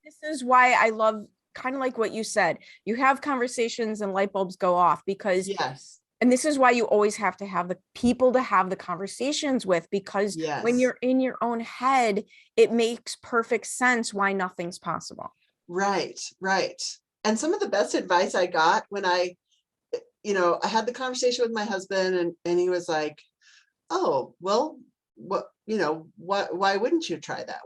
this is why I love kind of like what you said. You have conversations and light bulbs go off because, Yes. and this is why you always have to have the people to have the conversations with, because when Yes. you're in your own head, it makes perfect sense why nothing's possible. Right. Right. And some of the best advice I got when I had the conversation with my husband and he was like, oh, well, why wouldn't you try that?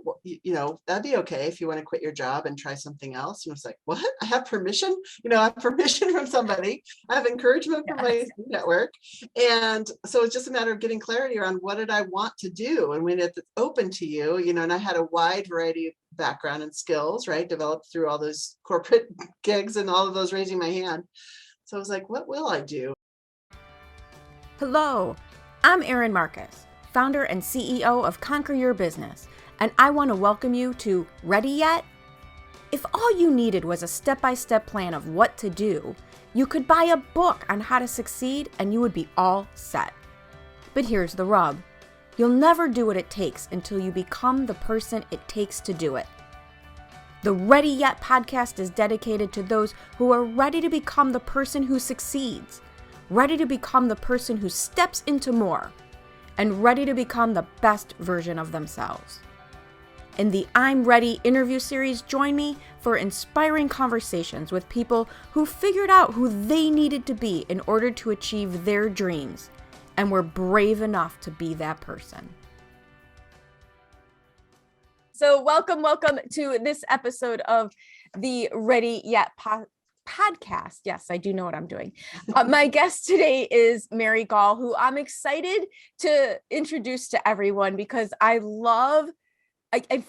That'd be okay if you want to quit your job and try something else. And I was like, what? I have permission? I have permission from somebody. I have encouragement from my network. And so it's just a matter of getting clarity around what did I want to do? And when it's open to you, and I had a wide variety of background and skills, right? Developed through all those corporate gigs and all of those raising my hand. So I was like, what will I do? Hello, I'm Erin Marcus, founder and CEO of Conquer Your Business, and I want to welcome you to Ready Yet? If all you needed was a step-by-step plan of what to do, you could buy a book on how to succeed and you would be all set. But here's the rub. You'll never do what it takes until you become the person it takes to do it. The Ready Yet podcast is dedicated to those who are ready to become the person who succeeds, ready to become the person who steps into more, and ready to become the best version of themselves. In the I'm Ready interview series, join me for inspiring conversations with people who figured out who they needed to be in order to achieve their dreams, and were brave enough to be that person. So welcome to this episode of the Ready Yet podcast. Yes, I do know what I'm doing. My guest today is Mary Gaul, who I'm excited to introduce to everyone because I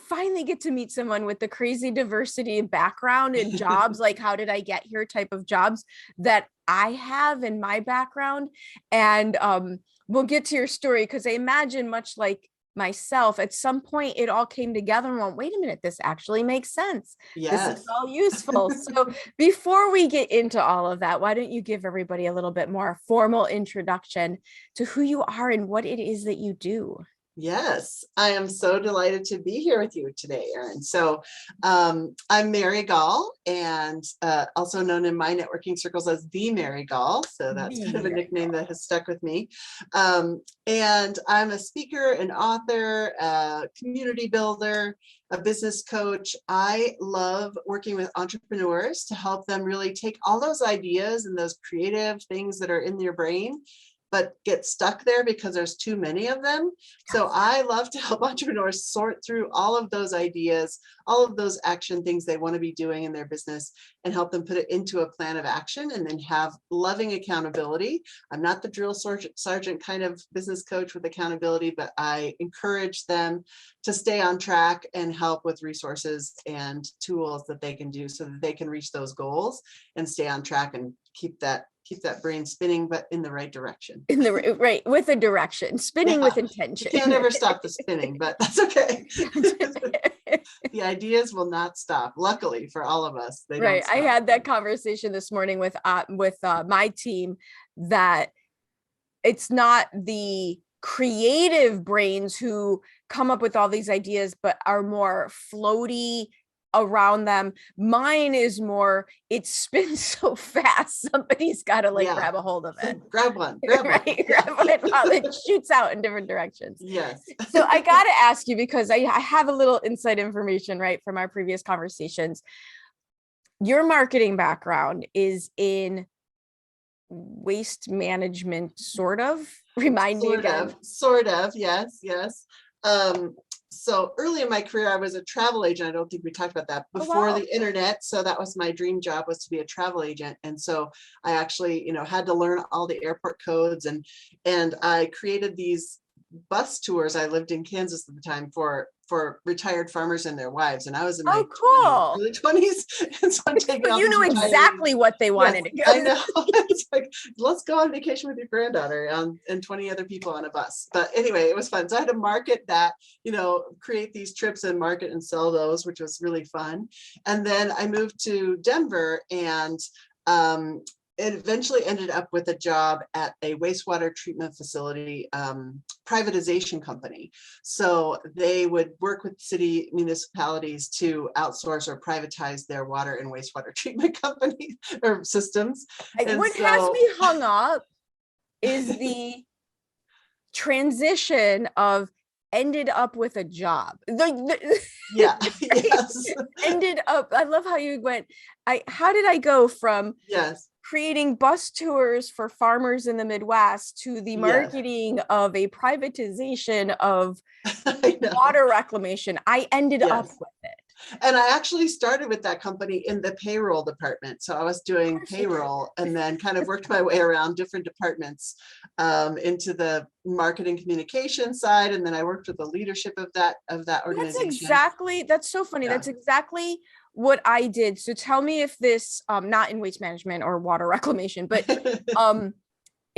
finally get to meet someone with the crazy diversity of background and jobs, like how did I get here type of jobs that I have in my background. And we'll get to your story because I imagine much like myself, at some point it all came together and went, wait a minute, this actually makes sense. Yes. This is all useful. So before we get into all of that, why don't you give everybody a little bit more formal introduction to who you are and what it is that you do? Yes, I am so delighted to be here with you today, Erin. So I'm Mary Gaul, and also known in my networking circles as the Mary Gaul. So that's kind of a nickname that has stuck with me. And I'm a speaker, an author, a community builder, a business coach. I love working with entrepreneurs to help them really take all those ideas and those creative things that are in their brain but get stuck there because there's too many of them. So I love to help entrepreneurs sort through all of those ideas, all of those action things they want to be doing in their business and help them put it into a plan of action and then have loving accountability. I'm not the drill sergeant kind of business coach with accountability, but I encourage them to stay on track and help with resources and tools that they can do so that they can reach those goals and stay on track and keep that brain spinning, but in the right direction. With a direction, spinning with intention. You can't ever stop the spinning, but that's okay. The ideas will not stop. Luckily for all of us, they don't stop. I had that conversation this morning with my team that it's not the creative brains who come up with all these ideas, but are more floaty around them. Mine is more, it spins so fast, somebody's got to grab a hold of it. Grab one. Grab one while it shoots out in different directions. Yes. So I got to ask you, because I have a little inside information, right, from our previous conversations. Your marketing background is in waste management, sort of. Remind me again. Sort of, yes. So early in my career, I was a travel agent. I don't think we talked about that before the internet. So that was my dream job, was to be a travel agent. And so I actually, had to learn all the airport codes and I created these bus tours. I lived in Kansas at the time for retired farmers and their wives. And I was in my early 20s. And so I'm taking you knew exactly what they wanted. Yes, I know. It's like, let's go on vacation with your granddaughter and 20 other people on a bus. But anyway, it was fun. So I had to market that, create these trips and market and sell those, which was really fun. And then I moved to Denver and it eventually ended up with a job at a wastewater treatment facility privatization company. So they would work with city municipalities to outsource or privatize their water and wastewater treatment companies or systems. And what has me hung up is the transition of ended up with a job. Yeah. Yes. Ended up, I love how you went, how did I go from Yes. creating bus tours for farmers in the Midwest to the marketing of a privatization of water reclamation? I ended up with it. And I actually started with that company in the payroll department. So I was doing payroll and then kind of worked my way around different departments into the marketing communication side. And then I worked with the leadership of that organization. That's so funny. Yeah. That's exactly what I did. So tell me if this, not in waste management or water reclamation, but in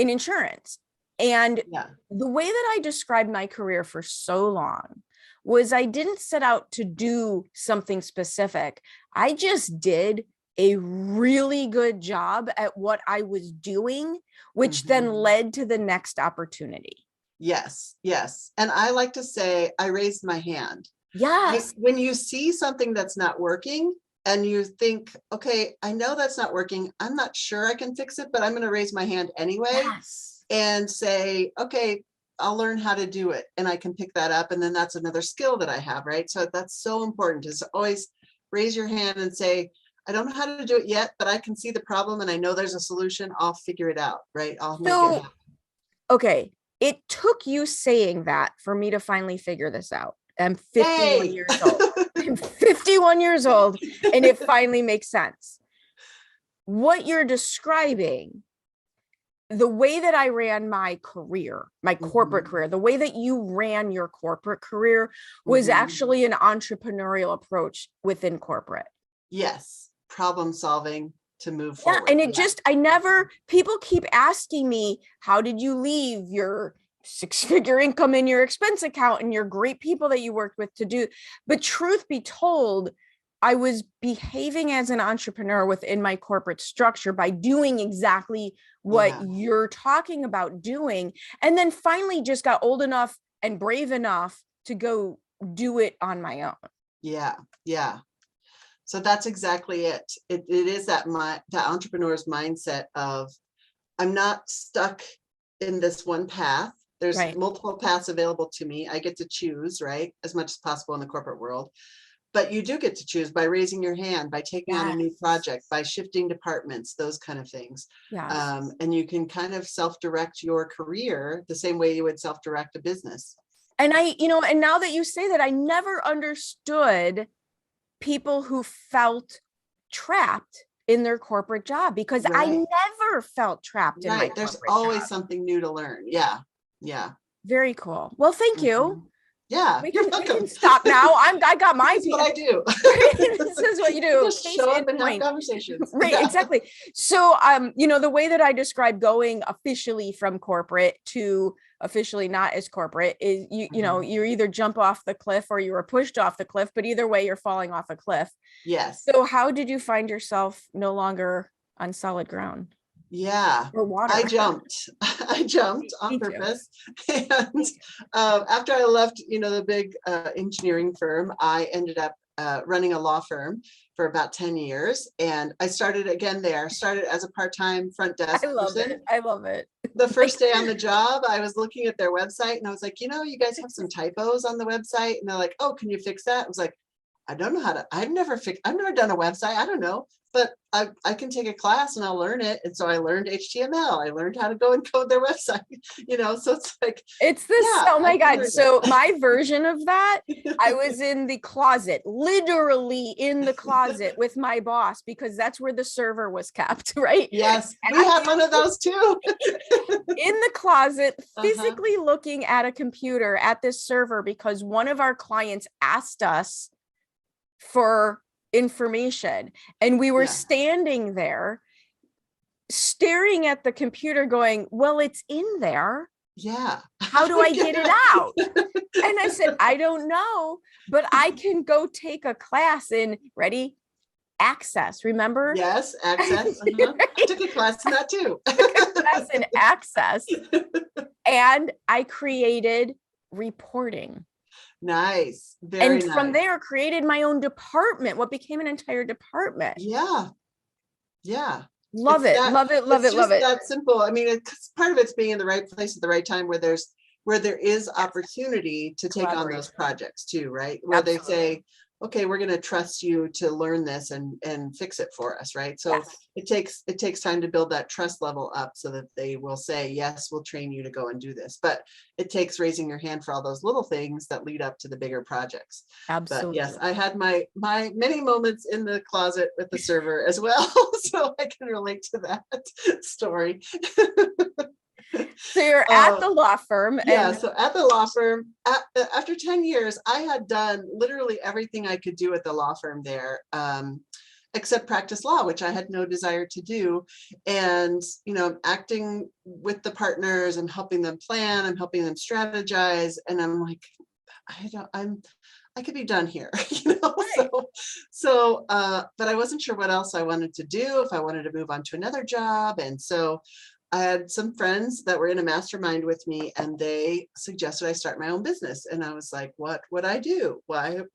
insurance. And the way that I described my career for so long was I didn't set out to do something specific. I just did a really good job at what I was doing, which then led to the next opportunity. Yes, yes. And I like to say, I raised my hand. Yes. When you see something that's not working and you think, okay, I know that's not working. I'm not sure I can fix it, but I'm going to raise my hand anyway and say, okay, I'll learn how to do it and I can pick that up. And then that's another skill that I have, right? So that's so important, is always raise your hand and say, I don't know how to do it yet, but I can see the problem and I know there's a solution. I'll figure it out, right? I'll make it happen. Okay. It took you saying that for me to finally figure this out. I'm 51 years old. I'm 51 years old and it finally makes sense. What you're describing, the way that I ran my career, my corporate career, the way that you ran your corporate career was actually an entrepreneurial approach within corporate. Yes. Problem solving to move forward. And people keep asking me, how did you leave your 6-figure income in your expense account and your great people that you worked with to do? But truth be told, I was behaving as an entrepreneur within my corporate structure by doing exactly what you're talking about doing. And then finally just got old enough and brave enough to go do it on my own. Yeah. Yeah. So that's exactly it. It is that entrepreneur's mindset of, I'm not stuck in this one path. There's multiple paths available to me. I get to choose, right? As much as possible in the corporate world. But you do get to choose by raising your hand, by taking on a new project, by shifting departments, those kind of things. And you can kind of self-direct your career the same way you would self-direct a business. And and now that you say that, I never understood people who felt trapped in their corporate job, because I never felt trapped in my corporate There's always job. Something new to learn. Yeah. Yeah. Very cool. Well, thank you. Yeah, we can stop now. I got my This is what I do. This is what you do. Just show up and have conversations. Right, exactly. So the way that I describe going officially from corporate to officially not as corporate is you either jump off the cliff or you were pushed off the cliff, but either way you're falling off a cliff. Yes. So how did you find yourself no longer on solid ground? Yeah, or water. I jumped on purpose. And after I left, the big engineering firm, I ended up running a law firm for about 10 years. And I started as a part-time front desk person. I love it. The first day on the job, I was looking at their website and I was like, you guys have some typos on the website. And they're like, oh, can you fix that? I was like, I don't know how to, I've never done a website. I don't know, but I can take a class and I'll learn it. And so I learned HTML. I learned how to go and code their website, so it's like, it's this, oh my God. So my version of that, I was in the closet, literally in the closet with my boss, because that's where the server was kept, right? Yes, and we had one of those too. In the closet, physically looking at a computer at this server, because one of our clients asked us for information, and we were standing there staring at the computer going, well, it's in there. Yeah. How do I get it out? And I said, I don't know, but I can go take a class in, ready? Access, remember? Yes, access. I took a class in that too. Access and access. And I created reporting. Nice. Very And nice. from there, created my own department, what became an entire department. Yeah. Yeah. Love it. Love it. Love it. Love it. That simple. I mean, it's part of it's being in the right place at the right time where there is opportunity to take on those projects too, right? Where they say, okay, we're going to trust you to learn this and fix it for us, right? So it takes time to build that trust level up so that they will say, yes, we'll train you to go and do this. But it takes raising your hand for all those little things that lead up to the bigger projects. Absolutely. But yes, I had my many moments in the closet with the server as well. So I can relate to that story. So you're at the law firm. So at the law firm, after 10 years, I had done literally everything I could do at the law firm there, except practice law, which I had no desire to do. And, acting with the partners and helping them plan, I'm helping them strategize. And I'm like, I could be done here, Right. But I wasn't sure what else I wanted to do, if I wanted to move on to another job. And so I had some friends that were in a mastermind with me, and they suggested I start my own business. And I was like, what would I do? How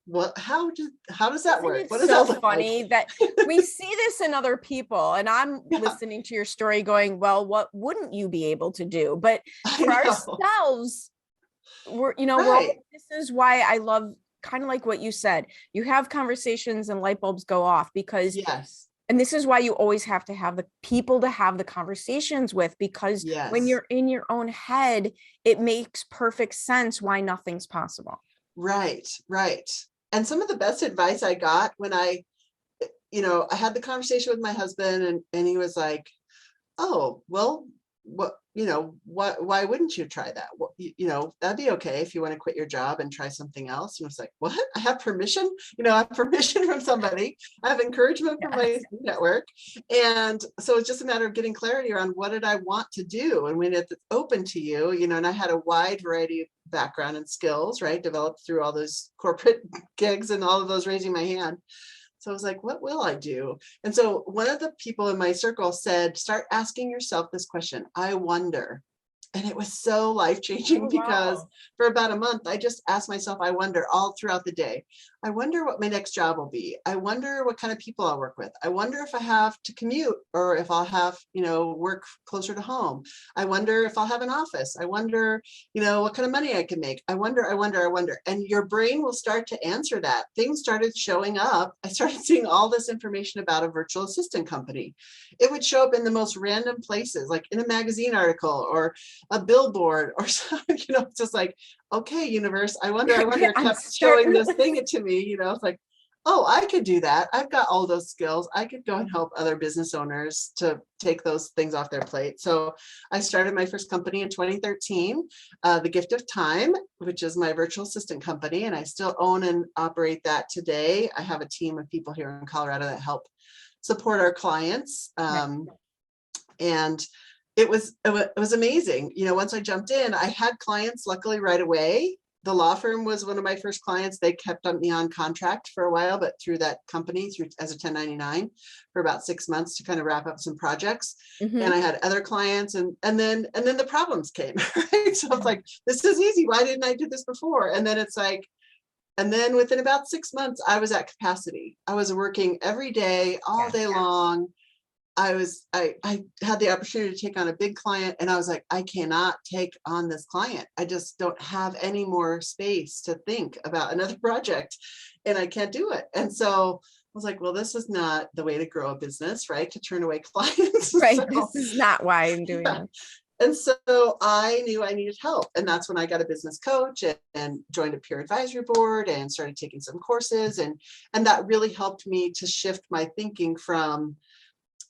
does that work? What is so funny that we see this in other people, and I'm listening to your story going, well, what wouldn't you be able to do? But for ourselves, this is why I love kind of like what you said, you have conversations and light bulbs go off because and this is why you always have to have the people to have the conversations with, because when you're in your own head, it makes perfect sense why nothing's possible. Right. And some of the best advice I got when I had the conversation with my husband and he was like, oh, well, why wouldn't you try that? Well, that'd be okay if you want to quit your job and try something else. And I was like, what? I have permission? I have permission from somebody. I have encouragement from my network. And so it's just a matter of getting clarity around what did I want to do? And when it's open to you, and I had a wide variety of background and skills, right? Developed through all those corporate gigs and all of those raising my hand. So I was like, what will I do? And so one of the people in my circle said, start asking yourself this question, I wonder. And it was so life-changing because for about a month, I just asked myself, I wonder all throughout the day. I wonder what my next job will be. I wonder what kind of people I'll work with. I wonder if I have to commute or if I'll have, work closer to home. I wonder if I'll have an office. I wonder, what kind of money I can make. I wonder. And your brain will start to answer that. Things started showing up. I started seeing all this information about a virtual assistant company. It would show up in the most random places, like in a magazine article or a billboard or something, it's just like, okay, universe, I wonder, kept showing this thing to me, it's like, oh, I could do that. I've got all those skills. I could go and help other business owners to take those things off their plate. So I started my first company in 2013, The Gift of Time, which is my virtual assistant company. And I still own and operate that today. I have a team of people here in Colorado that help support our clients. And it was amazing. Once I jumped in, I had clients luckily right away. The law firm was one of my first clients. They kept me on contract for a while, but through that company, as a 1099 for about 6 months to kind of wrap up some projects. And I had other clients and then the problems came, right? So it's like, this is easy. Why didn't I do this before? And then it's like, and then within about 6 months, I was at capacity. I was working every day, all day long. I had the opportunity to take on a big client and I was like, I cannot take on this client. I just don't have any more space to think about another project and I can't do it. And so I was like, well, this is not the way to grow a business, right? To turn away clients. Right. So, this is not why I'm doing this. And so I knew I needed help. And that's when I got a business coach and joined a peer advisory board and started taking some courses. And that really helped me to shift my thinking from,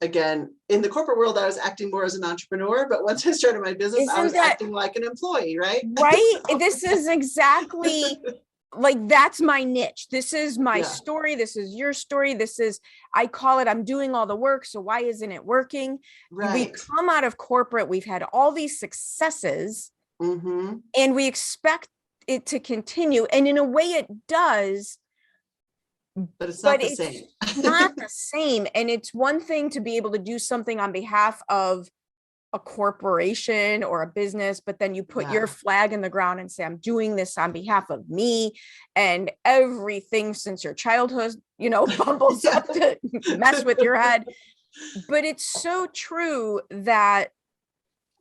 again, in the corporate world, I was acting more as an entrepreneur, but once I started my business, I was acting like an employee, right? Right. This is exactly like, that's my niche. This is my story. This is your story. I call it, I'm doing all the work. So why isn't it working? Right. We come out of corporate. We've had all these successes and we expect it to continue. And in a way it does. But it's not the same. Not the the same. And it's one thing to be able to do something on behalf of a corporation or a business, but then you put your flag in the ground and say, I'm doing this on behalf of me, and everything since your childhood, bubbles up to mess with your head. But it's so true that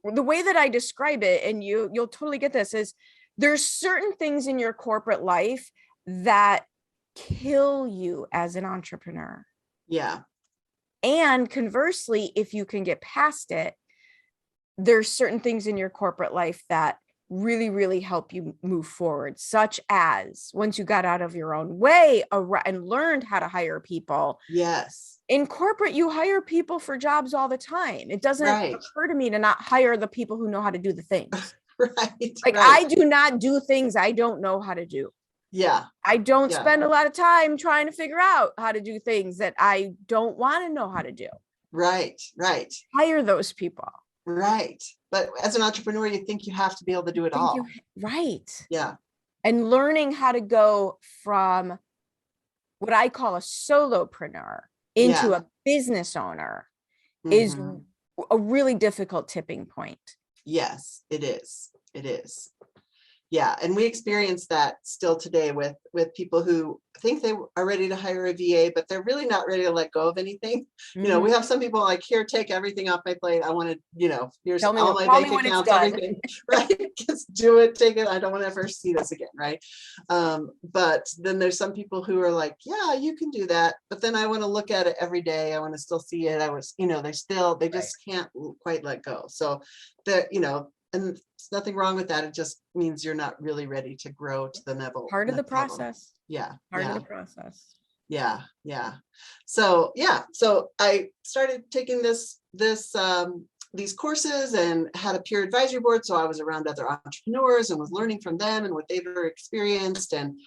the way that I describe it, and you'll totally get this, is there's certain things in your corporate life that kill you as an entrepreneur. Yeah. And conversely, if you can get past it, there's certain things in your corporate life that really, really help you move forward, such as once you got out of your own way and learned how to hire people. Yes. In corporate, you hire people for jobs all the time. It doesn't occur to me to not hire the people who know how to do the things. I do not do things I don't know how to do. Yeah. I don't spend a lot of time trying to figure out how to do things that I don't want to know how to do. Right. Hire those people. Right. But as an entrepreneur, you think you have to be able to do it all. Right. Yeah. And learning how to go from what I call a solopreneur into a business owner is a really difficult tipping point. Yes, it is. It is. Yeah. And we experience that still today with people who think they are ready to hire a VA, but they're really not ready to let go of anything. We have some people like, here, take everything off my plate. I want to, here's all my bank accounts, everything, right? Just do it, take it. I don't want to ever see this again. Right. But then there's some people who are like, yeah, you can do that. But then I want to look at it every day. I want to still see it. They just can't quite let go. So and there's nothing wrong with that. It just means you're not really ready to grow to the level. Part of the process. Yeah. Part of the process. Yeah. So I started taking these courses and had a peer advisory board. So I was around other entrepreneurs and was learning from them and what they've experienced and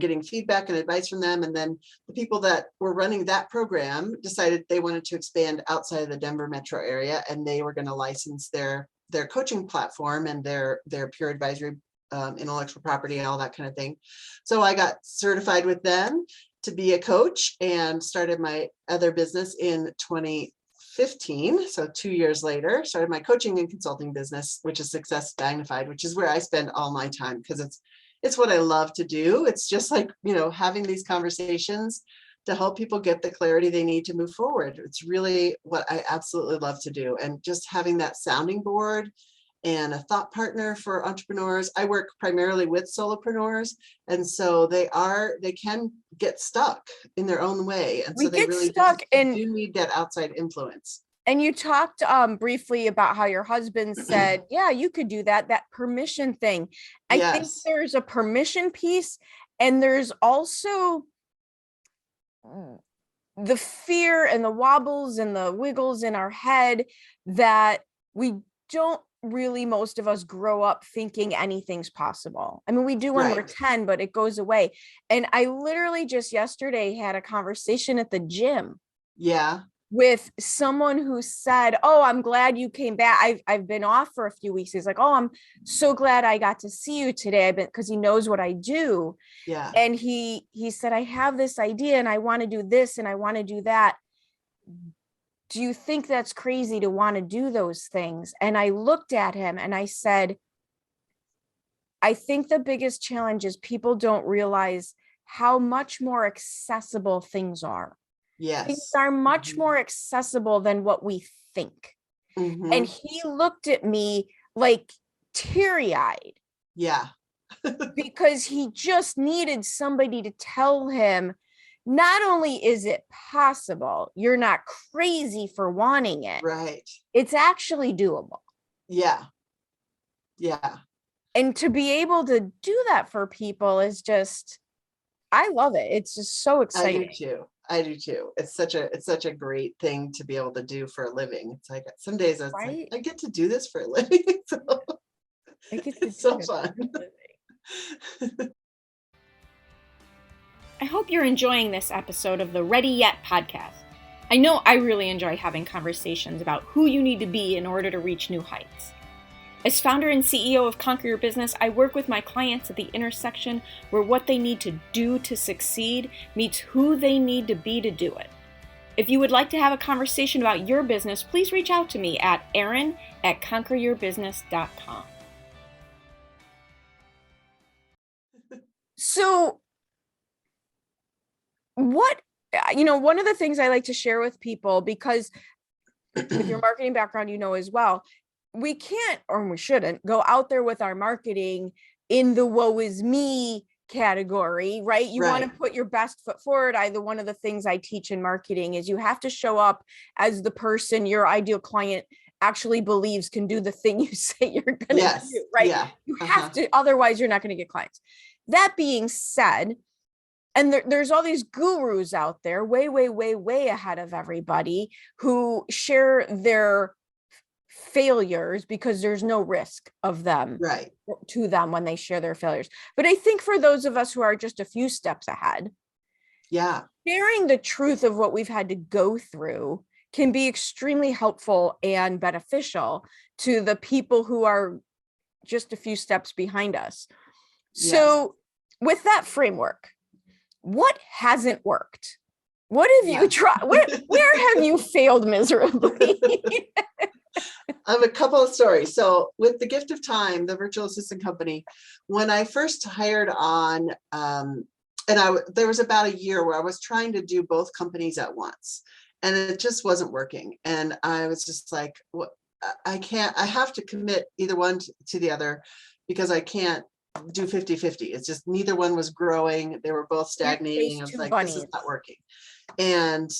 getting feedback and advice from them. And then the people that were running that program decided they wanted to expand outside of the Denver metro area, and they were going to license their coaching platform and their peer advisory, intellectual property and all that kind of thing. So I got certified with them to be a coach and started my other business in 2015. So 2 years later, started my coaching and consulting business, which is Success Magnified, which is where I spend all my time because it's what I love to do. It's just like, having these conversations to help people get the clarity they need to move forward. It's really what I absolutely love to do. And just having that sounding board and a thought partner for entrepreneurs. I work primarily with solopreneurs. And so they can get stuck in their own way. And so they really do need that outside influence. And you talked briefly about how your husband said, yeah, you could do that permission thing. I think there's a permission piece, and there's also the fear and the wobbles and the wiggles in our head that we don't really, most of us grow up thinking anything's possible. I mean, we do when we're 10, but it goes away. And I literally just yesterday had a conversation at the gym. Yeah. With someone who said, oh, I'm glad you came back. I've been off for a few weeks. He's like, oh, I'm so glad I got to see you today. Because he knows what I do. Yeah. And he said, I have this idea and I want to do this and I want to do that. Do you think that's crazy to want to do those things? And I looked at him and I said, I think the biggest challenge is people don't realize how much more accessible things are. Yes. Things are much more accessible than what we think. And he looked at me like teary-eyed. Yeah. Because he just needed somebody to tell him, not only is it possible, you're not crazy for wanting it. Right. It's actually doable. Yeah. Yeah. And to be able to do that for people is just, I love it. It's just so exciting. I do too. It's such a great thing to be able to do for a living. It's like some days it's like, I get to do this for a living. So it's so fun. I hope you're enjoying this episode of the Ready Yet podcast. I know I really enjoy having conversations about who you need to be in order to reach new heights. As founder and CEO of Conquer Your Business, I work with my clients at the intersection where what they need to do to succeed meets who they need to be to do it. If you would like to have a conversation about your business, please reach out to me at erin@conqueryourbusiness.com. So one of the things I like to share with people, because with your marketing background, as well, we can't, or we shouldn't, go out there with our marketing in the woe is me category, right? You want to put your best foot forward. One of the things I teach in marketing is you have to show up as the person your ideal client actually believes can do the thing you say you're going to do, right? Yeah. You have to, otherwise you're not going to get clients. That being said, and there's all these gurus out there way, way, way, way ahead of everybody who share their failures because there's no risk of them to them when they share their failures. But I think for those of us who are just a few steps ahead, sharing the truth of what we've had to go through can be extremely helpful and beneficial to the people who are just a few steps behind us. So with that framework, what hasn't worked? What have you tried? Where have you failed miserably? I have a couple of stories. So with the Gift of Time, the virtual assistant company, when I first hired on, there was about a year where I was trying to do both companies at once, and it just wasn't working. And I was just like, I have to commit either one to the other, because I can't do 50-50. It's just neither one was growing. They were both stagnating. I was like, this is not working. And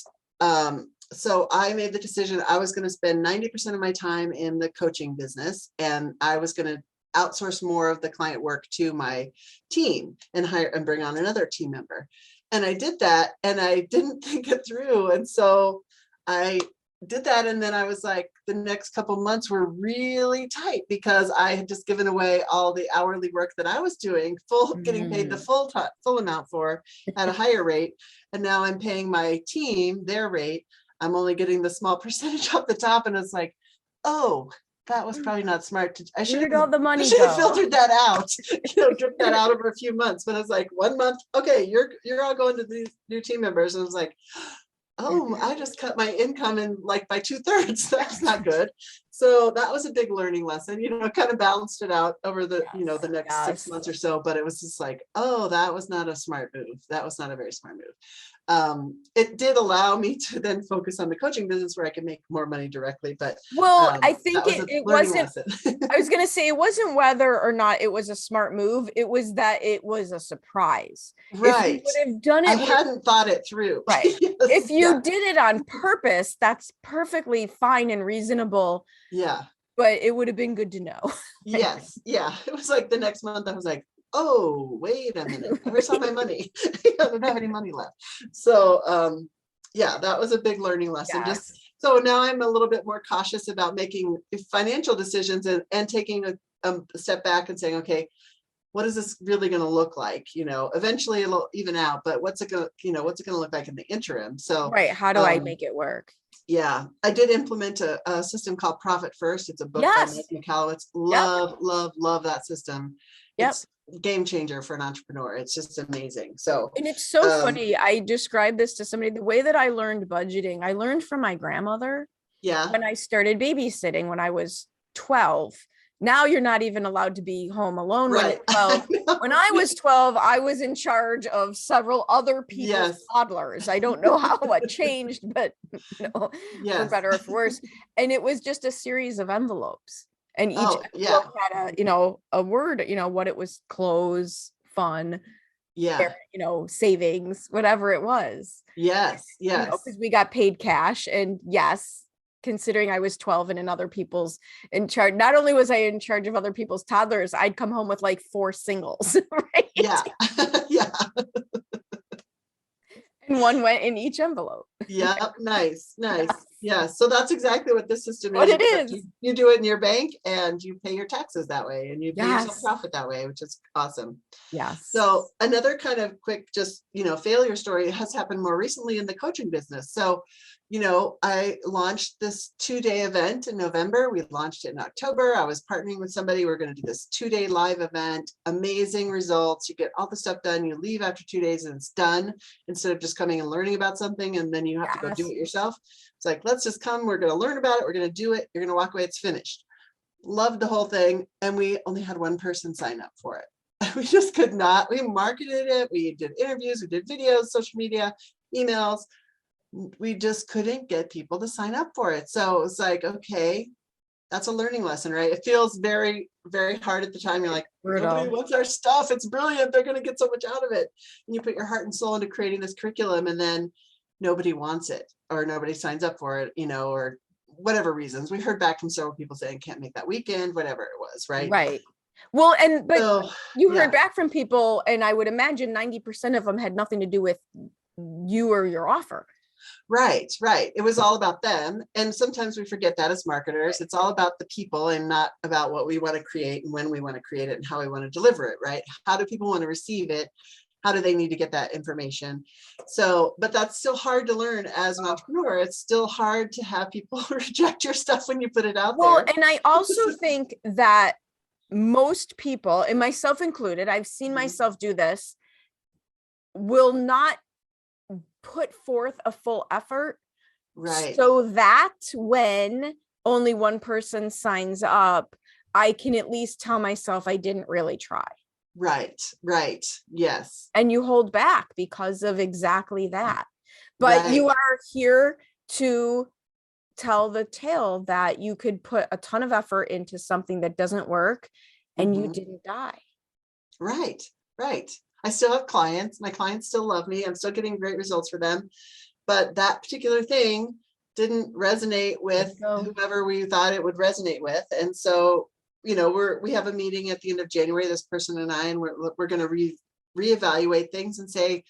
so I made the decision I was going to spend 90% of my time in the coaching business, and I was going to outsource more of the client work to my team and hire and bring on another team member. And I did that, and I didn't think it through. And so I did that. And then I was like, the next couple months were really tight because I had just given away all the hourly work that I was doing, getting paid the full amount for at a higher rate. And now I'm paying my team their rate. I'm only getting the small percentage off the top. And it's like, oh, that was probably not smart. I should have all the money. I should have filtered that out, dripped that out over a few months. But it's like 1 month, okay, you're all going to these new team members. And it was like, oh, I just cut my income in like by 2/3. That's not good. So that was a big learning lesson, kind of balanced it out over the, the next 6 months or so. But it was just like, oh, that was not a smart move. That was not a very smart move. It did allow me to then focus on the coaching business where I could make more money directly. But I think it wasn't, I was going to say, it wasn't whether or not it was a smart move. It was that it was a surprise. Right. If you would have done it, I hadn't thought it through. Right. If you did it on purpose, that's perfectly fine and reasonable. Yeah. But it would have been good to know. Yes. Yeah. It was like the next month I was like, oh, wait a minute. Where's all my money? I don't have any money left. So that was a big learning lesson. Yes. So now I'm a little bit more cautious about making financial decisions and taking a step back and saying, okay, what is this really going to look like? Eventually it'll even out, but what's it going to look like in the interim? So right. How do I make it work? Yeah, I did implement a system called Profit First. It's a book by Matthew Kalowitz. Love that system. It's a game changer for an entrepreneur. It's just amazing. So, and it's so funny. I described this to somebody. The way that I learned budgeting, I learned from my grandmother. Yeah. When I started babysitting when I was 12. Now you're not even allowed to be home alone when you're 12. When I was 12, I was in charge of several other people's toddlers. I don't know how it changed, but for better or for worse. And it was just a series of envelopes. And each envelope had a word, what it was: clothes, fun, savings, whatever it was. Yes. Because we got paid cash. And considering I was 12 and in other people's in charge, not only was I in charge of other people's toddlers, I'd come home with like 4 singles, right? Yeah. And one went in each envelope. Yeah. Nice. Yeah. So that's exactly what this system What is. it except is. You do it in your bank and you pay your taxes that way and you pay yourself Yes. profit that way, which is awesome. Yes. So another kind of quick, just, failure story has happened more recently in the coaching business. So, I launched this 2-day event in November. We launched it in October. I was partnering with somebody. We're going to do this 2-day live event, amazing results. You get all the stuff done. You leave after 2 days and it's done, instead of just coming and learning about something. And then you have to go do it yourself. It's like, let's just come. We're going to learn about it. We're going to do it. You're going to walk away. It's finished. Loved the whole thing. And we only had one person sign up for it. We just could not. We marketed it. We did interviews. We did videos, social media, emails. We just couldn't get people to sign up for it. So it was like, okay, that's a learning lesson, right? It feels very, very hard at the time. You're like, nobody wants our stuff. It's brilliant. They're going to get so much out of it. And you put your heart and soul into creating this curriculum, and then nobody wants it, or nobody signs up for it, or whatever reasons. We heard back from several people saying can't make that weekend, whatever it was, right? Right. Well, but so, you heard back from people, and I would imagine 90% of them had nothing to do with you or your offer. Right. It was all about them. And sometimes we forget that as marketers. It's all about the people and not about what we want to create and when we want to create it and how we want to deliver it, right? How do people want to receive it? How do they need to get that information? So, but that's still hard to learn as an entrepreneur. It's still hard to have people reject your stuff when you put it out there. Well, and I also think that most people, and myself included, I've seen myself do this, will not put forth a full effort, right? So that when only one person signs up, I can at least tell myself I didn't really try. Right. Yes. And you hold back because of exactly that. But you are here to tell the tale that you could put a ton of effort into something that doesn't work and you didn't die. Right. I still have clients. My clients still love me. I'm still getting great results for them. But that particular thing didn't resonate with whoever we thought it would resonate with. And so, we have a meeting at the end of January, this person and I, and we're going to reevaluate things and say,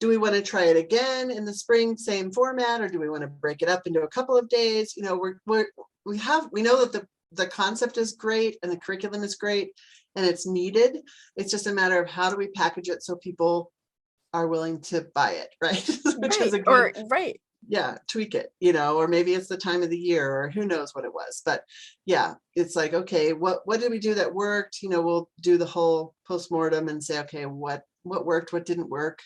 do we want to try it again in the spring, same format, or do we want to break it up into a couple of days? We know that the concept is great and the curriculum is great and it's needed. It's just a matter of how do we package it so people are willing to buy it, right? Which is a good, tweak it, or maybe it's the time of the year, or who knows what it was. But yeah, it's like, okay, what did we do that worked? We'll do the whole postmortem and say, okay, what worked, what didn't work?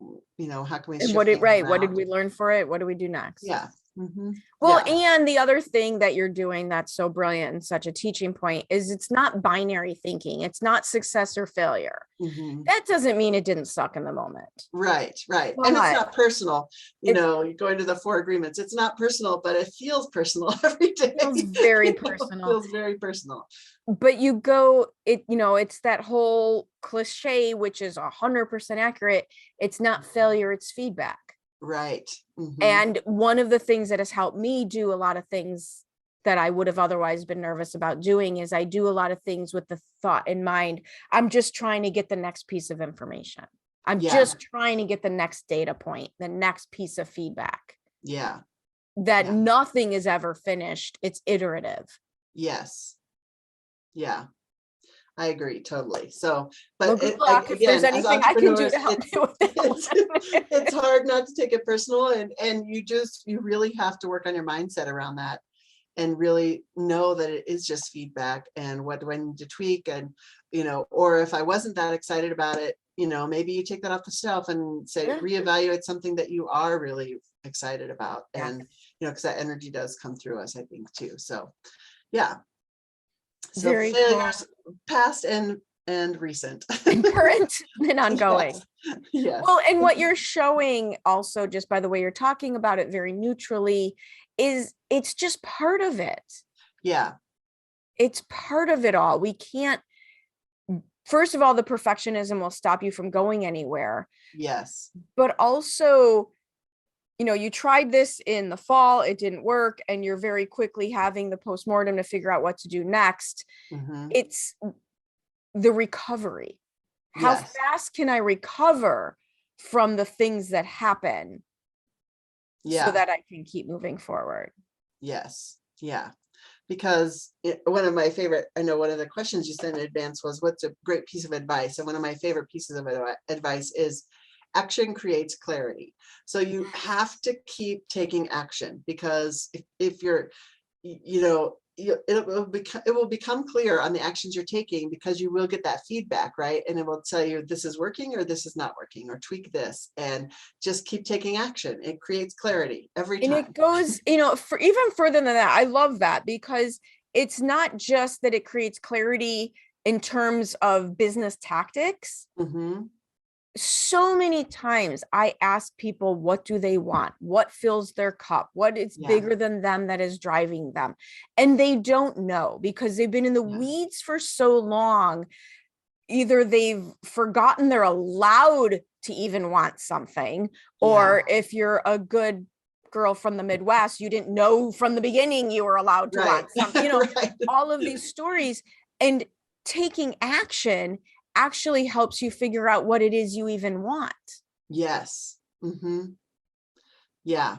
How can we and what did we learn for it? What do we do next? Yeah. Well, and the other thing that you're doing that's so brilliant and such a teaching point is it's not binary thinking. It's not success or failure. That doesn't mean it didn't suck in the moment. Right. And it's not personal. You're going to the 4 agreements. It's not personal, but it feels personal every day. It feels very personal. It feels very personal. But you go, it's that whole cliche, which is 100% accurate. It's not failure, it's feedback. Right. And one of the things that has helped me do a lot of things that I would have otherwise been nervous about doing is I do a lot of things with the thought in mind. I'm just trying to get the next piece of information. I'm just trying to get the next data point, the next piece of feedback. Yeah. That nothing is ever finished. It's iterative. Yes. Yeah. I agree totally. So, but good luck. If there's anything I can do to help you with it. It's hard not to take it personal, and you really have to work on your mindset around that, and really know that it is just feedback, and what do I need to tweak, and or if I wasn't that excited about it, maybe you take that off the shelf and say reevaluate something that you are really excited about, and because that energy does come through us, I think too. So, yeah. So very failures, past and recent, and current and ongoing. Yes. Well, and what you're showing also, just by the way you're talking about it very neutrally, is it's just part of it. Yeah. It's part of it all. We can't, first of all, the perfectionism will stop you from going anywhere. Yes. But also, you tried this in the fall, it didn't work, and you're very quickly having the postmortem to figure out what to do next. It's the recovery. How fast can I recover from the things that happen? so that I can keep moving forward. Yes. Yeah. Because one of my favorite, I know one of the questions you sent in advance was, what's a great piece of advice? And one of my favorite pieces of advice is action creates clarity. So you have to keep taking action, because if you're, it will become clear on the actions you're taking, because you will get that feedback, right? And it will tell you this is working or this is not working, or tweak this, and just keep taking action. It creates clarity every time. And it goes, for even further than that. I love that, because it's not just that it creates clarity in terms of business tactics. Mm-hmm. So many times I ask people, what do they want? What fills their cup? What is bigger than them that is driving them? And they don't know, because they've been in the weeds for so long. Either they've forgotten they're allowed to even want something, or if you're a good girl from the Midwest, you didn't know from the beginning you were allowed to want something, all of these stories. And taking action actually helps you figure out what it is you even want. Yes. Mm-hmm. Yeah.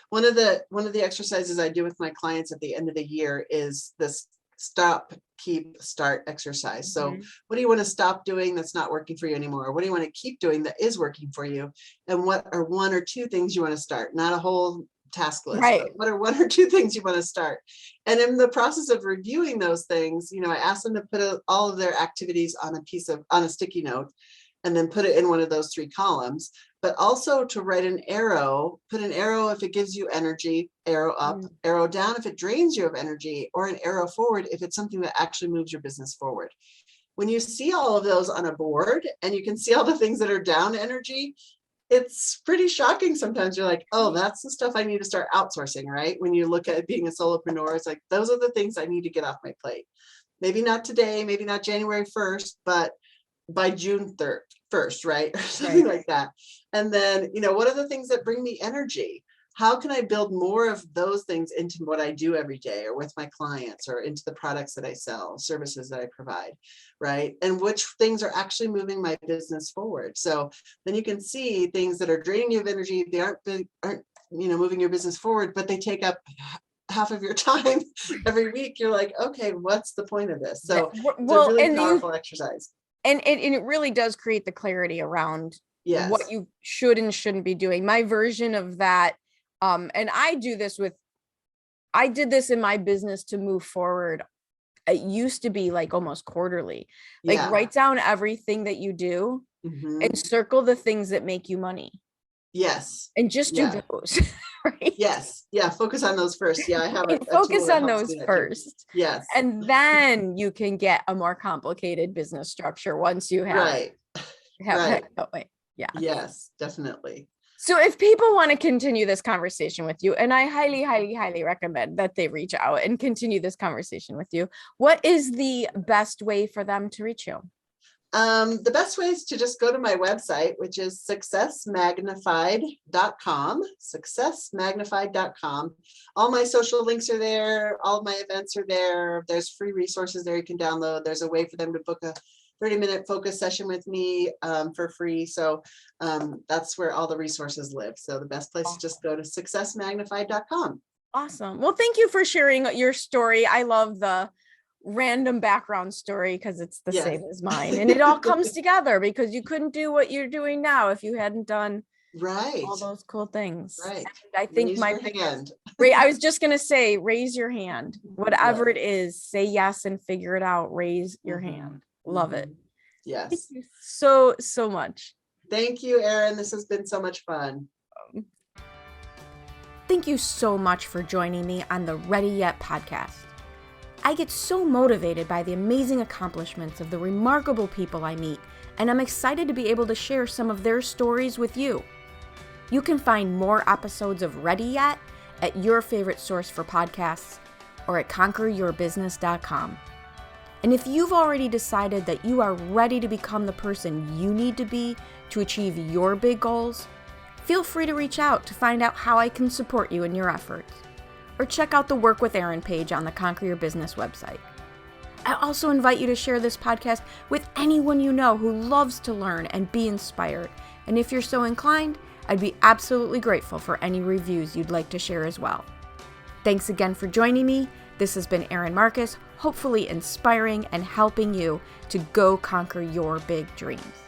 One of the exercises I do with my clients at the end of the year is this stop, keep, start exercise. So what do you want to stop doing that's not working for you anymore? What do you want to keep doing that is working for you? And what are one or two things you want to start? Not a whole task list, but what are one or two things you want to start? And in the process of reviewing those things, I ask them to put all of their activities on a sticky note, and then put it in one of those 3 columns, but also to write an arrow, put an arrow if it gives you energy, arrow up, arrow down if it drains you of energy, or an arrow forward if it's something that actually moves your business forward. When you see all of those on a board and you can see all the things that are down energy, it's pretty shocking. Sometimes you're like, oh, that's the stuff I need to start outsourcing, right? When you look at being a solopreneur, it's like, those are the things I need to get off my plate. Maybe not today, maybe not January 1st, but by June 1st, right? Or something like that. And then, what are the things that bring me energy? How can I build more of those things into what I do every day, or with my clients, or into the products that I sell, services that I provide, right? And which things are actually moving my business forward? So then you can see things that are draining you of energy. They aren't moving your business forward, but they take up half of your time every week. You're like, okay, what's the point of this? So it's a really powerful exercise. And it really does create the clarity around what you should and shouldn't be doing. My version of that, and I did this in my business to move forward. It used to be like almost quarterly, write down everything that you do and circle the things that make you money. Yes. And just do those. Right? Yes. Yeah. Focus on those first. Yeah. I have focus on those first. Yes. And then you can get a more complicated business structure once you have that way. Yeah. Yes, definitely. So if people want to continue this conversation with you, and I highly, highly, highly recommend that they reach out and continue this conversation with you, what is the best way for them to reach you? The best way is to just go to my website, which is successmagnified.com. All my social links are there. All of my events are there. There's free resources there you can download. There's a way for them to book a 30-minute focus session with me for free. So that's where all the resources live. So the best place is just go to successmagnified.com. Awesome. Well, thank you for sharing your story. I love the random background story because it's the same as mine, and it all comes together because you couldn't do what you're doing now if you hadn't done all those cool things. Right. And I think I was just going to say, raise your hand, whatever it is, say yes and figure it out. Raise your hand. Love it. Yes. Thank you so much. Thank you, Erin. This has been so much fun. Thank you so much for joining me on the Ready Yet podcast. I get so motivated by the amazing accomplishments of the remarkable people I meet, and I'm excited to be able to share some of their stories with you. You can find more episodes of Ready Yet at your favorite source for podcasts or at conqueryourbusiness.com. And if you've already decided that you are ready to become the person you need to be to achieve your big goals, feel free to reach out to find out how I can support you in your efforts. Or check out the Work with Erin page on the Conquer Your Business website. I also invite you to share this podcast with anyone you know who loves to learn and be inspired. And if you're so inclined, I'd be absolutely grateful for any reviews you'd like to share as well. Thanks again for joining me. This has been Erin Marcus, hopefully inspiring and helping you to go conquer your big dreams.